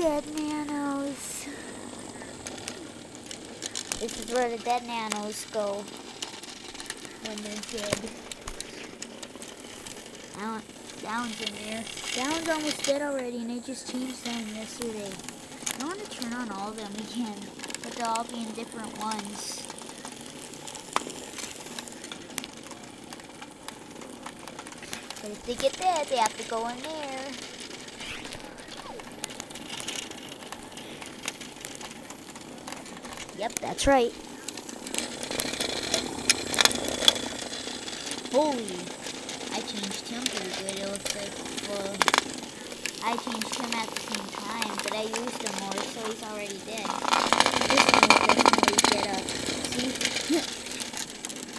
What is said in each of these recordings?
dead nanos. This is where the dead nanos go when they're dead. That one's in there. That one's almost dead already, and I just changed them yesterday. I want to turn on all of them again, but they'll all be in different ones. But if they get dead, they have to go in there. Yep, that's right. Holy, I changed him pretty good. It looks like, well, I changed him at the same time, but I used him more, so he's already dead. This one will definitely get up. See?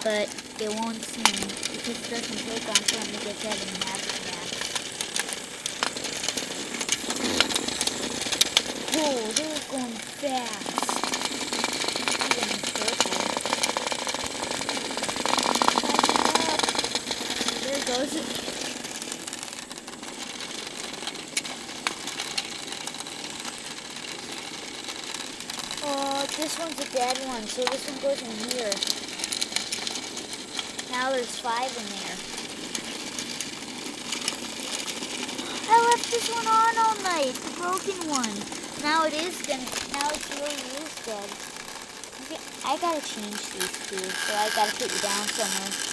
But it won't seem, because it doesn't take long for him to get dead and have it back. Oh, they're going fast. Oh, this one's a dead one, so this one goes in here. Now there's 5 in there. I left this one on all night, the broken one. Now it is really dead. Okay, I gotta change these two, so I gotta put you down somewhere.